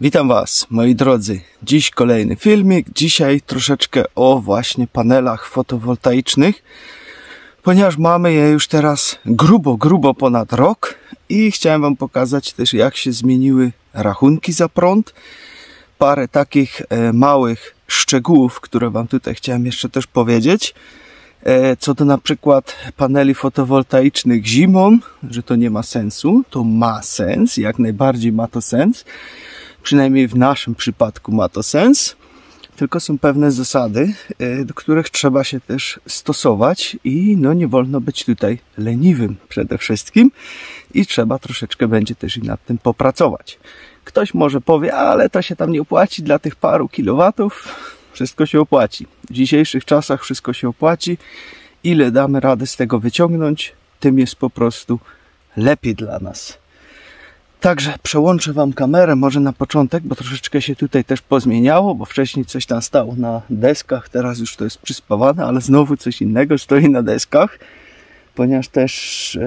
Witam Was, moi drodzy. Dziś kolejny filmik. Dzisiaj troszeczkę o właśnie panelach fotowoltaicznych, ponieważ mamy je już teraz grubo ponad rok i chciałem Wam pokazać też, jak się zmieniły rachunki za prąd. Parę takich małych szczegółów, które Wam tutaj chciałem jeszcze też powiedzieć. Co do na przykład paneli fotowoltaicznych zimą, że to nie ma sensu, to ma sens, jak najbardziej ma to sens. Przynajmniej w naszym przypadku ma to sens, tylko są pewne zasady, do których trzeba się też stosować i no nie wolno być tutaj leniwym przede wszystkim i trzeba troszeczkę będzie też i nad tym popracować. Ktoś może powie, ale to się tam nie opłaci dla tych paru kilowatów. Wszystko się opłaci. W dzisiejszych czasach wszystko się opłaci. Ile damy radę z tego wyciągnąć, tym jest po prostu lepiej dla nas. Także przełączę Wam kamerę może na początek, bo troszeczkę się tutaj też pozmieniało, bo wcześniej coś tam stało na deskach, teraz już to jest przyspawane, ale znowu coś innego stoi na deskach, ponieważ też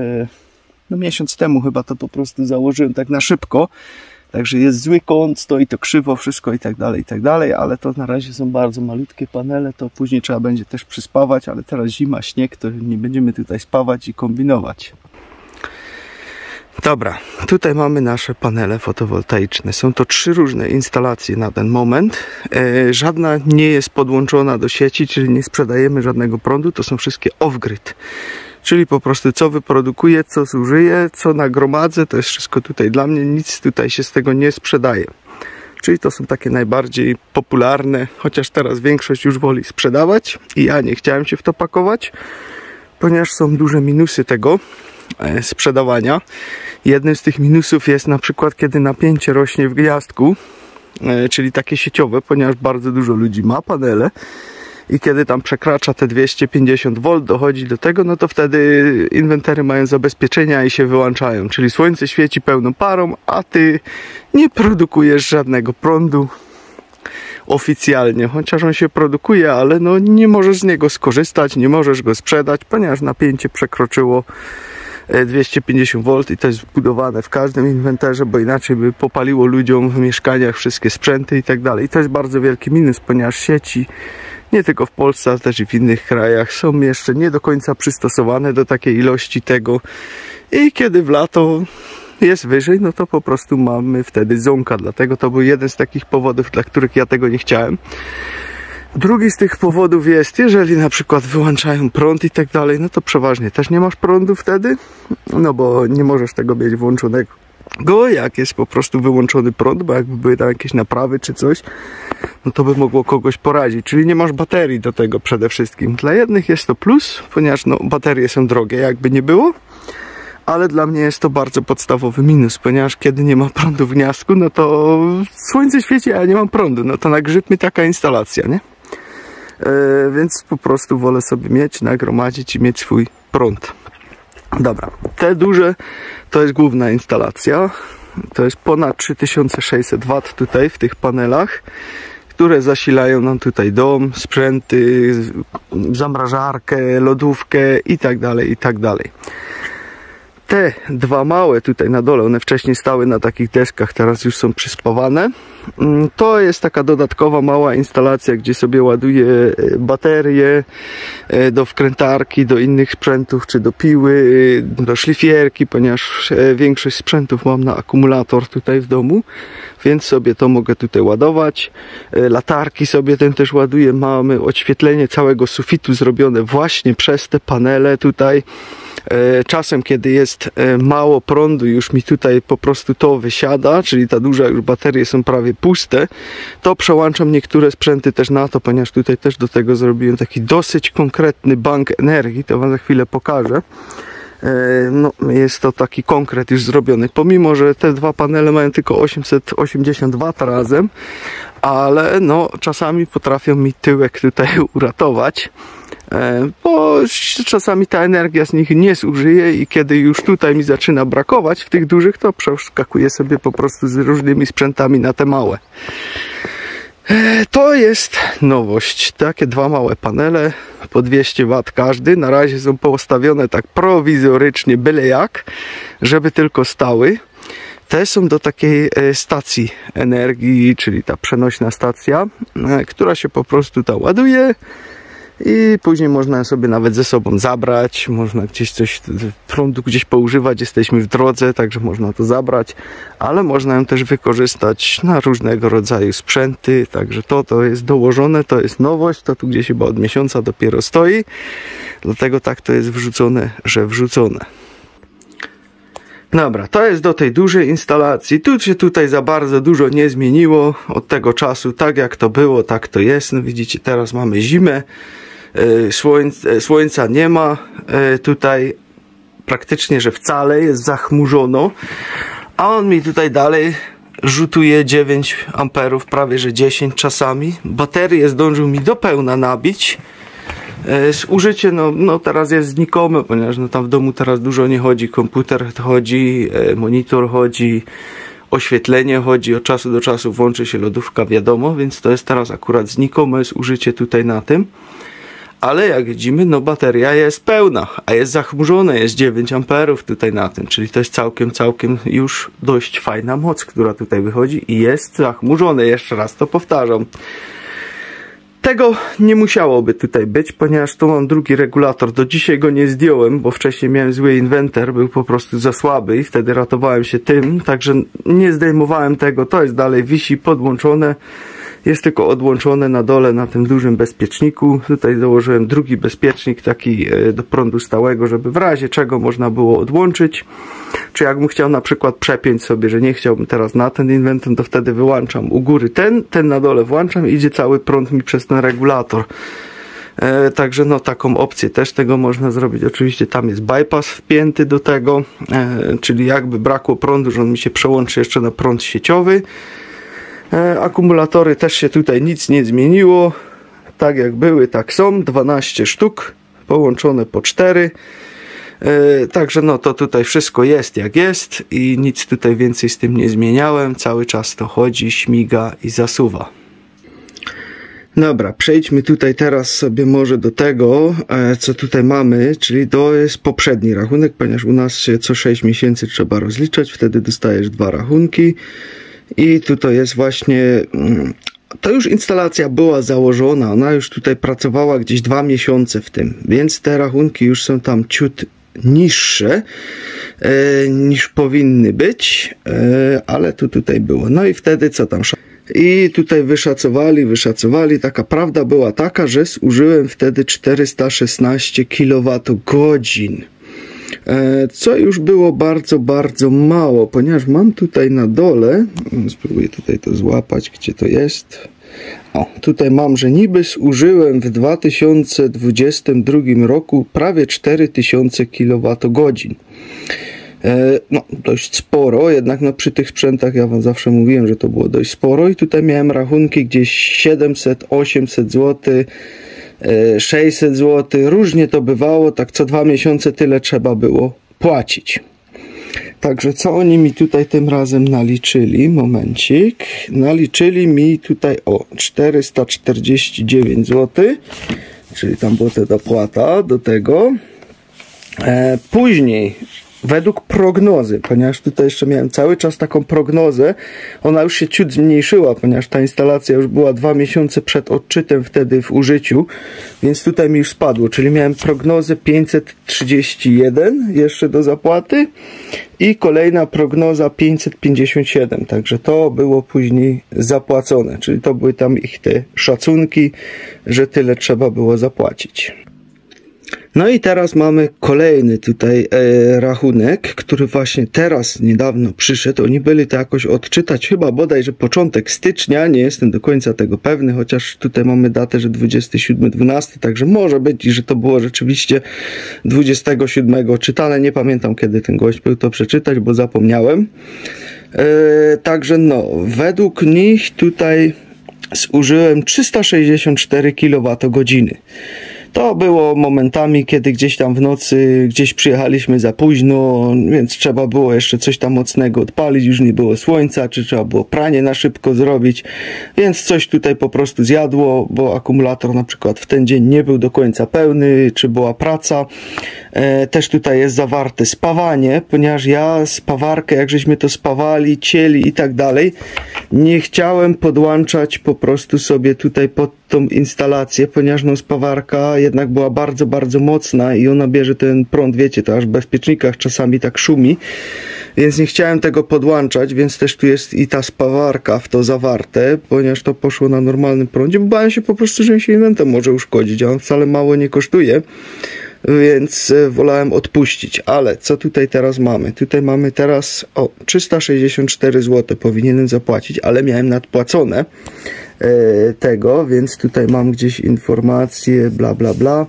no miesiąc temu chyba to po prostu założyłem tak na szybko, także jest zły kąt, stoi to krzywo wszystko i tak dalej, ale to na razie są bardzo malutkie panele, to później trzeba będzie też przyspawać, ale teraz zima, śnieg, to nie będziemy tutaj spawać i kombinować. Dobra, tutaj mamy nasze panele fotowoltaiczne. Są to 3 różne instalacje na ten moment. Żadna nie jest podłączona do sieci, czyli nie sprzedajemy żadnego prądu. To są wszystkie off-grid. Czyli po prostu co wyprodukuję, co zużyję, co nagromadzę, to jest wszystko tutaj dla mnie. Nic tutaj się z tego nie sprzedaje. Czyli to są takie najbardziej popularne, chociaż teraz większość już woli sprzedawać. I ja nie chciałem się w to pakować, ponieważ są duże minusy tego sprzedawania. Jednym z tych minusów jest na przykład, kiedy napięcie rośnie w gniazdku, czyli takie sieciowe, ponieważ bardzo dużo ludzi ma panele i kiedy tam przekracza te 250 V, dochodzi do tego, no to wtedy inwentory mają zabezpieczenia i się wyłączają, czyli słońce świeci pełną parą, a ty nie produkujesz żadnego prądu oficjalnie, chociaż on się produkuje, ale no nie możesz z niego skorzystać, nie możesz go sprzedać, ponieważ napięcie przekroczyło 250 V i to jest wbudowane w każdym inwentarze, bo inaczej by popaliło ludziom w mieszkaniach wszystkie sprzęty i tak dalej. I to jest bardzo wielki minus, ponieważ sieci nie tylko w Polsce, ale też i w innych krajach są jeszcze nie do końca przystosowane do takiej ilości tego i kiedy w lato jest wyżej, no to po prostu mamy wtedy ząka, dlatego to był jeden z takich powodów, dla których ja tego nie chciałem. Drugi z tych powodów jest, jeżeli na przykład wyłączają prąd i tak dalej, no to przeważnie też nie masz prądu wtedy, no bo nie możesz tego mieć włączonego, jak jest po prostu wyłączony prąd, bo jakby były tam jakieś naprawy czy coś, no to by mogło kogoś porazić, czyli nie masz baterii do tego przede wszystkim. Dla jednych jest to plus, ponieważ no, baterie są drogie, jakby nie było, ale dla mnie jest to bardzo podstawowy minus, ponieważ kiedy nie ma prądu w gniazdku, no to słońce świeci, a ja nie mam prądu, no to na grzyb mi taka instalacja, nie? Więc po prostu wolę sobie mieć, nagromadzić i mieć swój prąd. Dobra, te duże to jest główna instalacja, to jest ponad 3600 W tutaj w tych panelach, które zasilają nam tutaj dom, sprzęty, zamrażarkę, lodówkę i tak dalej. Te dwa małe tutaj na dole, one wcześniej stały na takich deskach, teraz już są przyspawane. To jest taka dodatkowa mała instalacja, gdzie sobie ładuję baterie do wkrętarki, do innych sprzętów, czy do piły, do szlifierki, ponieważ większość sprzętów mam na akumulator tutaj w domu, więc sobie to mogę tutaj ładować. Latarki sobie tym też ładuję, mamy oświetlenie całego sufitu zrobione właśnie przez te panele tutaj. Czasem, kiedy jest mało prądu, już mi tutaj po prostu to wysiada, czyli ta duża już baterie są prawie puste, to przełączam niektóre sprzęty też na to, ponieważ tutaj też do tego zrobiłem taki dosyć konkretny bank energii, to Wam za chwilę pokażę. No, jest to taki konkret już zrobiony, pomimo że te dwa panele mają tylko 880 W razem, ale no czasami potrafią mi tyłek tutaj uratować, bo czasami ta energia z nich nie zużyje i kiedy już tutaj mi zaczyna brakować w tych dużych, to przeskakuję sobie po prostu z różnymi sprzętami na te małe. To jest nowość, takie dwa małe panele po 200 W każdy, na razie są postawione tak prowizorycznie, byle jak, żeby tylko stały. te są do takiej stacji energii, czyli ta przenośna stacja, która się po prostu tam ładuje i później można sobie nawet ze sobą zabrać, można gdzieś coś, prądu gdzieś poużywać, jesteśmy w drodze, także można to zabrać, ale można ją też wykorzystać na różnego rodzaju sprzęty, także to jest dołożone, to jest nowość, to tu gdzieś chyba od miesiąca dopiero stoi, dlatego tak to jest wrzucone, że wrzucone. Dobra, to jest do tej dużej instalacji. Tu się tutaj za bardzo dużo nie zmieniło od tego czasu. Tak jak to było, tak to jest. No widzicie, teraz mamy zimę. Słońca nie ma. Tutaj praktycznie, że wcale jest zachmurzono. A on mi tutaj dalej rzutuje 9 amperów, prawie że 10 czasami. Baterię zdążył mi do pełna nabić. Zużycie no teraz jest znikome, ponieważ no tam w domu teraz dużo nie chodzi, komputer chodzi, monitor chodzi, oświetlenie chodzi, od czasu do czasu włączy się lodówka, wiadomo, więc to jest teraz akurat znikome zużycie tutaj na tym. Ale jak widzimy, no bateria jest pełna, a jest zachmurzone, jest 9 amperów tutaj na tym, czyli to jest całkiem już dość fajna moc, która tutaj wychodzi i jest zachmurzone, jeszcze raz to powtarzam. Tego nie musiałoby tutaj być, ponieważ tu mam drugi regulator. Do dzisiaj go nie zdjąłem, bo wcześniej miałem zły inwentar, był po prostu za słaby i wtedy ratowałem się tym, także nie zdejmowałem tego. To jest dalej, wisi podłączone, jest tylko odłączone na dole na tym dużym bezpieczniku. Tutaj założyłem drugi bezpiecznik taki do prądu stałego, żeby w razie czego można było odłączyć. Czy jakbym chciał na przykład przepiąć sobie, że nie chciałbym teraz na ten inwentar, to wtedy wyłączam u góry ten na dole włączam i idzie cały prąd mi przez ten regulator. Także no taką opcję też tego można zrobić. Oczywiście tam jest bypass wpięty do tego, czyli jakby brakło prądu, że on mi się przełączy jeszcze na prąd sieciowy. Akumulatory też się tutaj nic nie zmieniło. Tak jak były, tak są. 12 sztuk, połączone po 4. Także no to tutaj wszystko jest jak jest i nic tutaj więcej z tym nie zmieniałem. Cały czas to chodzi, śmiga i zasuwa. Dobra, przejdźmy tutaj teraz sobie może do tego, co tutaj mamy, czyli to jest poprzedni rachunek, ponieważ u nas się co 6 miesięcy trzeba rozliczać, wtedy dostajesz 2 rachunki i tutaj jest właśnie, to już instalacja była założona, ona już tutaj pracowała gdzieś 2 miesiące w tym, więc te rachunki już są tam ciut niższe niż powinny być, ale tutaj było. No i wtedy co tam? I tutaj wyszacowali, taka prawda była taka, że zużyłem wtedy 416 kWh, co już było bardzo mało, ponieważ mam tutaj na dole, spróbuję tutaj to złapać, gdzie to jest. O, tutaj mam, że niby zużyłem w 2022 roku prawie 4000 kWh. No, dość sporo, jednak no, przy tych sprzętach ja wam zawsze mówiłem, że to było dość sporo i tutaj miałem rachunki gdzieś 700, 800 zł, 600 zł, różnie to bywało, tak co 2 miesiące tyle trzeba było płacić. Także co oni mi tutaj tym razem naliczyli? Momencik. Naliczyli mi tutaj o 449 zł, czyli tam była ta dopłata do tego. Później według prognozy, ponieważ tutaj jeszcze miałem cały czas taką prognozę, ona już się ciut zmniejszyła, ponieważ ta instalacja już była 2 miesiące przed odczytem wtedy w użyciu, więc tutaj mi już spadło, czyli miałem prognozę 531 jeszcze do zapłaty i kolejna prognoza 557, także to było później zapłacone, czyli to były tam ich te szacunki, że tyle trzeba było zapłacić. No i teraz mamy kolejny tutaj rachunek, który właśnie teraz niedawno przyszedł. Oni byli to jakoś odczytać, chyba bodajże początek stycznia, nie jestem do końca tego pewny, chociaż tutaj mamy datę, że 27.12, także może być, że to było rzeczywiście 27 czytane, nie pamiętam kiedy ten gość był to przeczytać, bo zapomniałem. Także no, według nich tutaj zużyłem 364 kWh. To było momentami, kiedy gdzieś tam w nocy, gdzieś przyjechaliśmy za późno, więc trzeba było jeszcze coś tam mocnego odpalić, już nie było słońca, czy trzeba było pranie na szybko zrobić, więc coś tutaj po prostu zjadło, bo akumulator na przykład w ten dzień nie był do końca pełny, czy była praca, Też tutaj jest zawarte spawanie, ponieważ ja spawarkę, jak żeśmy to spawali, cieli i tak dalej, nie chciałem podłączać po prostu sobie tutaj pod tą instalację, ponieważ no spawarka jednak była bardzo, bardzo mocna i ona bierze ten prąd, wiecie, to aż w bezpiecznikach czasami tak szumi, więc nie chciałem tego podłączać, więc też tu jest i ta spawarka w to zawarte, ponieważ to poszło na normalnym prądzie, bo bałem się po prostu, że mi się inwentem może uszkodzić, a on wcale mało nie kosztuje, więc wolałem odpuścić. Ale co tutaj teraz mamy? Tutaj mamy teraz 364 zł powinienem zapłacić, ale miałem nadpłacone tego, więc tutaj mam gdzieś informację, bla bla bla,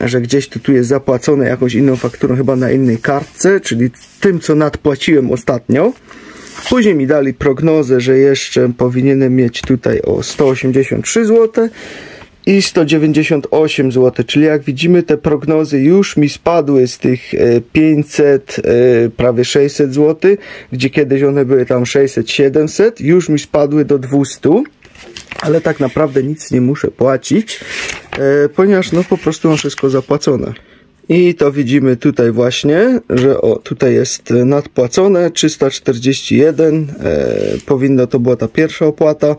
że gdzieś tu jest zapłacone jakąś inną fakturą, chyba na innej kartce, czyli tym, co nadpłaciłem ostatnio. Później mi dali prognozę, że jeszcze powinienem mieć tutaj o 183 zł i 198 zł, czyli jak widzimy, te prognozy już mi spadły z tych 500, prawie 600 zł, gdzie kiedyś one były tam 600-700, już mi spadły do 200, ale tak naprawdę nic nie muszę płacić, ponieważ no po prostu mam wszystko zapłacone. I to widzimy tutaj właśnie, że tutaj jest nadpłacone 341, powinno to była ta pierwsza opłata,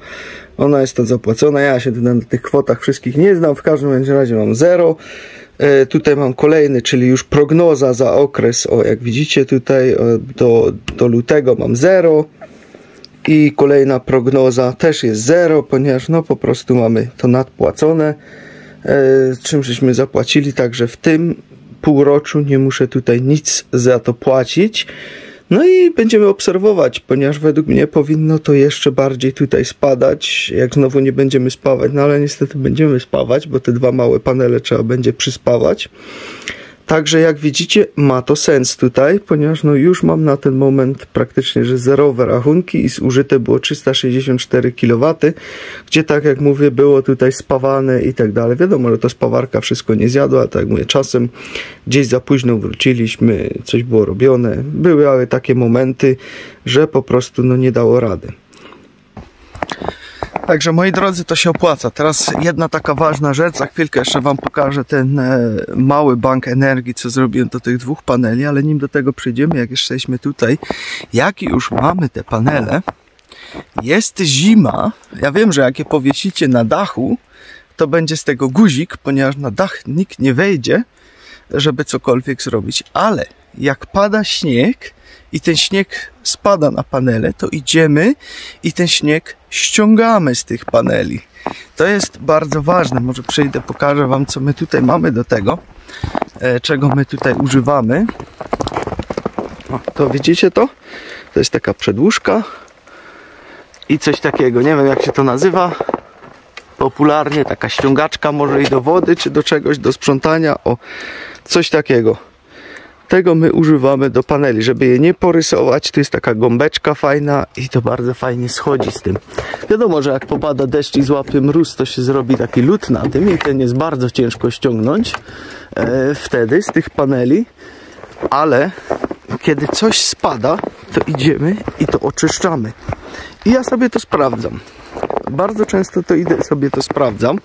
ona jest to zapłacona, ja się na tych kwotach wszystkich nie znam, w każdym razie mam 0. Tutaj mam kolejny, czyli już prognoza za okres, jak widzicie tutaj do lutego mam 0 i kolejna prognoza też jest 0, ponieważ no po prostu mamy to nadpłacone, czym żeśmy zapłacili, także w tym półroczu nie muszę tutaj nic za to płacić. No i będziemy obserwować, ponieważ według mnie powinno to jeszcze bardziej tutaj spadać, jak znowu nie będziemy spawać, no ale niestety będziemy spawać, bo te dwa małe panele trzeba będzie przyspawać. Także jak widzicie, ma to sens tutaj, ponieważ no już mam na ten moment praktycznie, że zerowe rachunki i zużyte było 364 kW, gdzie tak jak mówię, było tutaj spawane i tak dalej. Wiadomo, że to spawarka wszystko nie zjadła, tak jak mówię, czasem gdzieś za późno wróciliśmy, coś było robione. Były takie momenty, że po prostu no nie dało rady. Także moi drodzy, to się opłaca. Teraz jedna taka ważna rzecz, za chwilkę jeszcze wam pokażę ten mały bank energii, co zrobiłem do tych dwóch paneli, ale nim do tego przejdziemy, jak jeszcze jesteśmy tutaj, jak już mamy te panele, jest zima, ja wiem, że jak je powiesicie na dachu, to będzie z tego guzik, ponieważ na dach nikt nie wejdzie, żeby cokolwiek zrobić, ale jak pada śnieg i ten śnieg spada na panele, to idziemy i ten śnieg ściągamy z tych paneli. To jest bardzo ważne. Może przejdę, pokażę wam, co my tutaj mamy do tego, czego my tutaj używamy. To widzicie to? To jest taka przedłużka i coś takiego, nie wiem jak się to nazywa popularnie, taka ściągaczka może i do wody, czy do czegoś, do sprzątania, coś takiego. Tego my używamy do paneli, żeby je nie porysować. Tu jest taka gąbeczka fajna i to bardzo fajnie schodzi z tym. Wiadomo, że jak popada deszcz i złapie mróz, to się zrobi taki lód na tym i ten jest bardzo ciężko ściągnąć wtedy z tych paneli, ale kiedy coś spada, to idziemy i to oczyszczamy. I ja sobie to sprawdzam. Bardzo często to idę sobie to sprawdzam.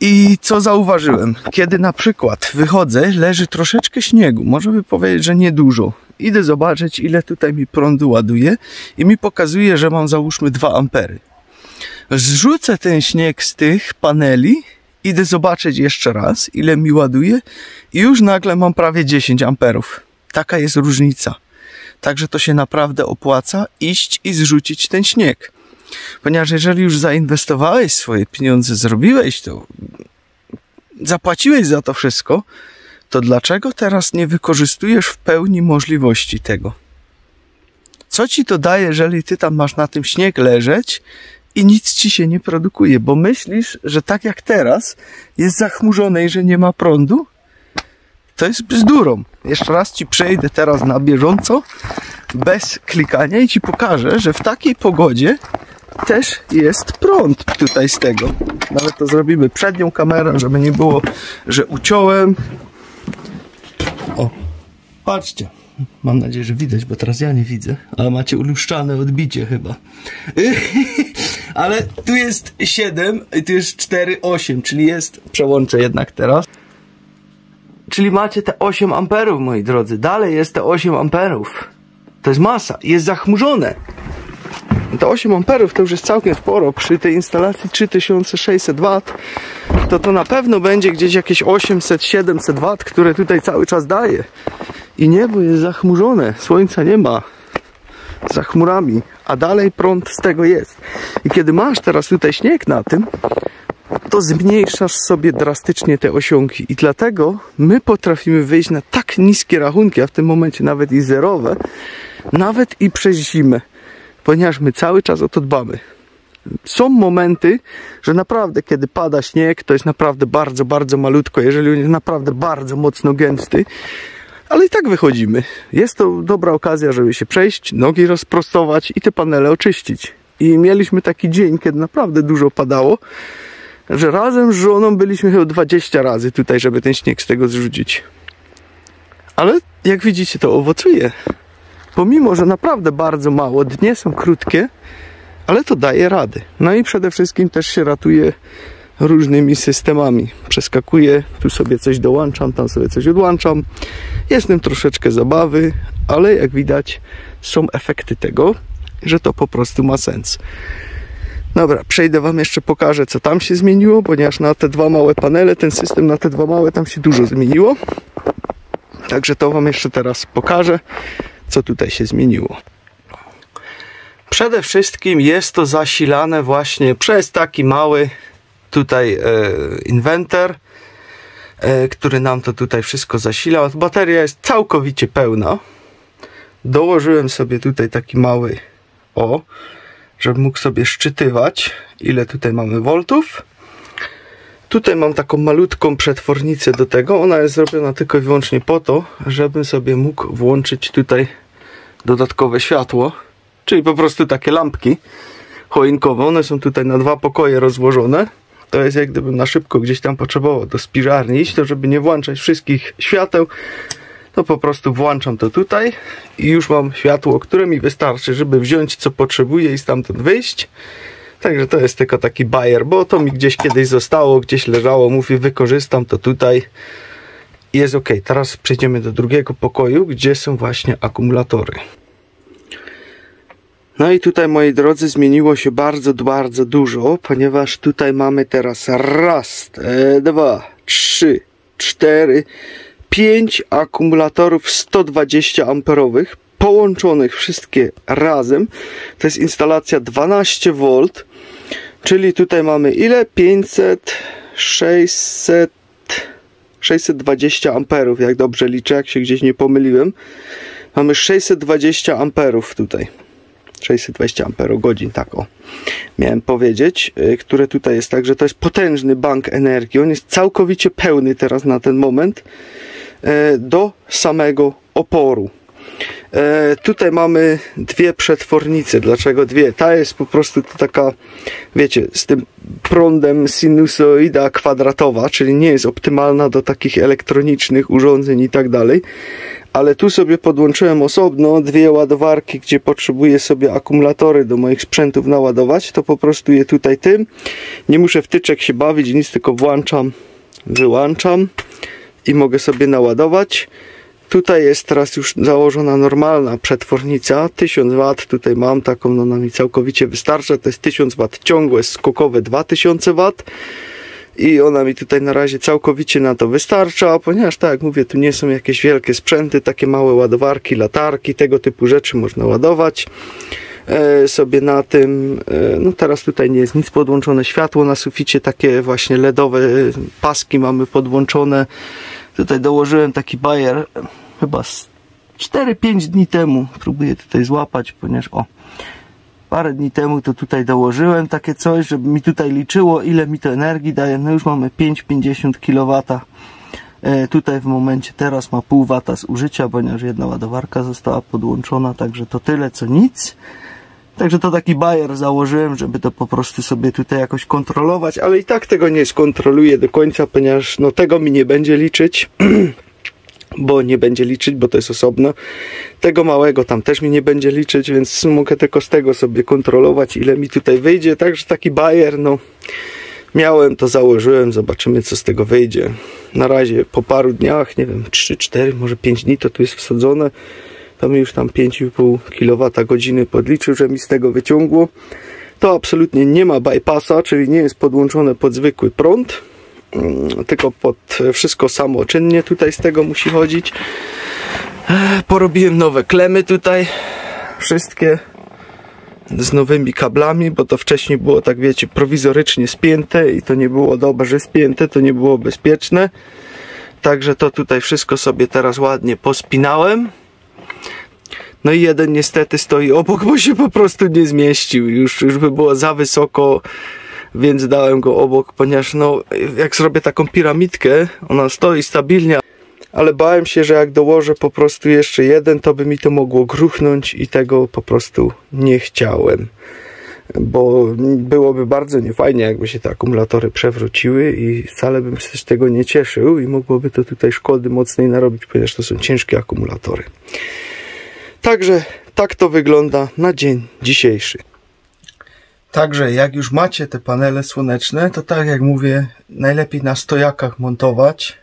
I co zauważyłem? Kiedy na przykład wychodzę, leży troszeczkę śniegu, można by powiedzieć, że niedużo. Idę zobaczyć, ile tutaj mi prądu ładuje i mi pokazuje, że mam załóżmy 2 ampery. Zrzucę ten śnieg z tych paneli, idę zobaczyć jeszcze raz, ile mi ładuje i już nagle mam prawie 10 amperów. Taka jest różnica. Także to się naprawdę opłaca iść i zrzucić ten śnieg. Ponieważ jeżeli już zainwestowałeś swoje pieniądze, zrobiłeś to, zapłaciłeś za to wszystko, to dlaczego teraz nie wykorzystujesz w pełni możliwości tego? Co ci to daje, jeżeli ty tam masz na tym śnieg leżeć i nic ci się nie produkuje? Bo myślisz, że tak jak teraz jest zachmurzone i że nie ma prądu? To jest bzdurą. Jeszcze raz ci przejdę teraz na bieżąco, bez klikania i ci pokażę, że w takiej pogodzie też jest prąd tutaj z tego. Nawet to zrobimy przednią kamerę, żeby nie było, że uciąłem. O, patrzcie. Mam nadzieję, że widać, bo teraz ja nie widzę, ale macie uluszczane odbicie chyba. Ale tu jest 7 i tu jest 4, 8, czyli jest, przełączę jednak teraz. Czyli macie te 8 amperów, moi drodzy. Dalej jest te 8 amperów. To jest masa. Jest zachmurzone. Te 8 amperów to już jest całkiem sporo. Przy tej instalacji 3600 W to na pewno będzie gdzieś jakieś 800-700 W, które tutaj cały czas daje. I niebo jest zachmurzone. Słońca nie ma. Za chmurami. A dalej prąd z tego jest. I kiedy masz teraz tutaj śnieg na tym, to zmniejszasz sobie drastycznie te osiągi. I dlatego my potrafimy wyjść na tak niskie rachunki, a w tym momencie nawet i zerowe, nawet i przez zimę. Ponieważ my cały czas o to dbamy. Są momenty, że naprawdę kiedy pada śnieg, to jest naprawdę bardzo, bardzo malutko, jeżeli on jest naprawdę bardzo mocno gęsty, ale i tak wychodzimy. Jest to dobra okazja, żeby się przejść, nogi rozprostować i te panele oczyścić. I mieliśmy taki dzień, kiedy naprawdę dużo padało, że razem z żoną byliśmy chyba 20 razy tutaj, żeby ten śnieg z tego zrzucić. Ale jak widzicie, to owocuje. Pomimo, że naprawdę bardzo mało, dnie są krótkie, ale to daje rady. No i przede wszystkim też się ratuje różnymi systemami. Przeskakuję, tu sobie coś dołączam, tam sobie coś odłączam. Jest w tym troszeczkę zabawy, ale jak widać są efekty tego, że to po prostu ma sens. Dobra, przejdę wam jeszcze, pokażę co tam się zmieniło, ponieważ na te dwa małe panele, ten system na te dwa małe, tam się dużo zmieniło. Także to wam jeszcze teraz pokażę, co tutaj się zmieniło. Przede wszystkim jest to zasilane właśnie przez taki mały tutaj inwentor, który nam to tutaj wszystko zasila. Bateria jest całkowicie pełna. Dołożyłem sobie tutaj taki mały żeby mógł sobie szczytywać, ile tutaj mamy voltów. Tutaj mam taką malutką przetwornicę do tego. Ona jest zrobiona tylko i wyłącznie po to, żebym sobie mógł włączyć tutaj dodatkowe światło, czyli po prostu takie lampki choinkowe. One są tutaj na 2 pokoje rozłożone. To jest jak gdybym na szybko gdzieś tam potrzebował do spiżarni iść, to żeby nie włączać wszystkich świateł, to po prostu włączam to tutaj i już mam światło, które mi wystarczy, żeby wziąć co potrzebuję i stamtąd wyjść. Także to jest tylko taki bajer, bo to mi gdzieś kiedyś zostało, gdzieś leżało, mówię, wykorzystam to tutaj i jest ok. Teraz przejdziemy do drugiego pokoju, gdzie są właśnie akumulatory. No i tutaj, moi drodzy, zmieniło się bardzo, bardzo dużo, ponieważ tutaj mamy teraz raz, 2, 3, 4, 5 akumulatorów 120 amperowych, połączonych wszystkie razem. To jest instalacja 12 V, czyli tutaj mamy ile? 500, 600, 620 amperów, jak dobrze liczę, jak się gdzieś nie pomyliłem. Mamy 620 amperów tutaj. 620 amperogodzin, tak o, miałem powiedzieć, które tutaj jest, także to jest potężny bank energii. On jest całkowicie pełny teraz na ten moment do samego oporu. Tutaj mamy dwie przetwornice. Dlaczego dwie? Ta jest po prostu taka, wiecie, z tym prądem sinusoida kwadratowa, czyli nie jest optymalna do takich elektronicznych urządzeń i tak dalej. Ale tu sobie podłączyłem osobno dwie ładowarki, gdzie potrzebuję sobie akumulatory do moich sprzętów naładować. To po prostu je tutaj tym. Nie muszę wtyczek się bawić, nic, tylko włączam, wyłączam i mogę sobie naładować. Tutaj jest teraz już założona normalna przetwornica, 1000 W, tutaj mam taką, no ona mi całkowicie wystarcza, to jest 1000 W ciągłe, skokowe 2000 W i ona mi tutaj na razie całkowicie na to wystarcza, ponieważ tak jak mówię, tu nie są jakieś wielkie sprzęty, takie małe ładowarki, latarki, tego typu rzeczy można ładować sobie na tym. No teraz tutaj nie jest nic podłączone, światło na suficie, takie właśnie LEDowe paski mamy podłączone. Tutaj dołożyłem taki bajer chyba 4-5 dni temu. Próbuję tutaj złapać, ponieważ parę dni temu to tutaj dołożyłem takie coś, żeby mi tutaj liczyło, ile mi to energii daje. No już mamy 5,50 kW. Tutaj w momencie teraz ma pół wata zużycia, ponieważ jedna ładowarka została podłączona, także to tyle co nic. Także to taki bajer założyłem, żeby to po prostu sobie tutaj jakoś kontrolować, ale i tak tego nie skontroluję do końca, ponieważ no tego mi nie będzie liczyć, bo to jest osobno. Tego małego tam też mi nie będzie liczyć, więc mogę tylko z tego sobie kontrolować, ile mi tutaj wyjdzie. Także taki bajer, no Miałem, to założyłem, zobaczymy co z tego wyjdzie. Na razie po paru dniach, nie wiem, 3-4, może 5 dni to tu jest wsadzone. To mi już tam 5,5 kWh podliczył, że mi z tego wyciągło. To absolutnie nie ma bypassa, czyli nie jest podłączone pod zwykły prąd, tylko pod wszystko samoczynnie tutaj z tego musi chodzić. Porobiłem nowe klemy tutaj, wszystkie z nowymi kablami, bo to wcześniej było, tak wiecie, prowizorycznie spięte i to nie było dobrze spięte, to nie było bezpieczne. Także to tutaj wszystko sobie teraz ładnie pospinałem. No i jeden niestety stoi obok, bo się po prostu nie zmieścił. Już by było za wysoko, więc dałem go obok, ponieważ no, jak zrobię taką piramidkę, ona stoi stabilnie, ale bałem się, że jak dołożę po prostu jeszcze jeden, to by mi to mogło gruchnąć i tego po prostu nie chciałem. Bo byłoby bardzo niefajnie, jakby się te akumulatory przewróciły i wcale bym się z tego nie cieszył i mogłoby to tutaj szkody mocnej narobić, ponieważ to są ciężkie akumulatory. Także tak to wygląda na dzień dzisiejszy. Także jak już macie te panele słoneczne, to tak jak mówię, najlepiej na stojakach montować,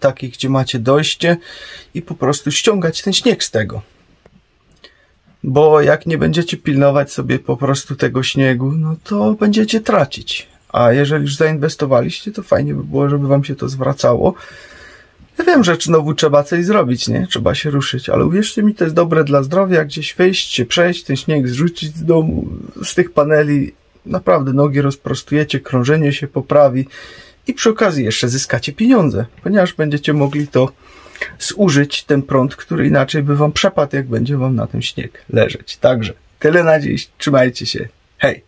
takich gdzie macie dojście i po prostu ściągać ten śnieg z tego. Bo jak nie będziecie pilnować sobie po prostu tego śniegu, no to będziecie tracić. A jeżeli już zainwestowaliście, to fajnie by było, żeby wam się to zwracało. Ja wiem, że znowu trzeba coś zrobić, nie? Trzeba się ruszyć, ale uwierzcie mi, to jest dobre dla zdrowia, gdzieś wyjść, się przejść, ten śnieg zrzucić z domu, z tych paneli. Naprawdę nogi rozprostujecie, krążenie się poprawi i przy okazji jeszcze zyskacie pieniądze, ponieważ będziecie mogli to zużyć, ten prąd, który inaczej by wam przepadł, jak będzie wam na tym śnieg leżeć. Także tyle na dziś, trzymajcie się, hej!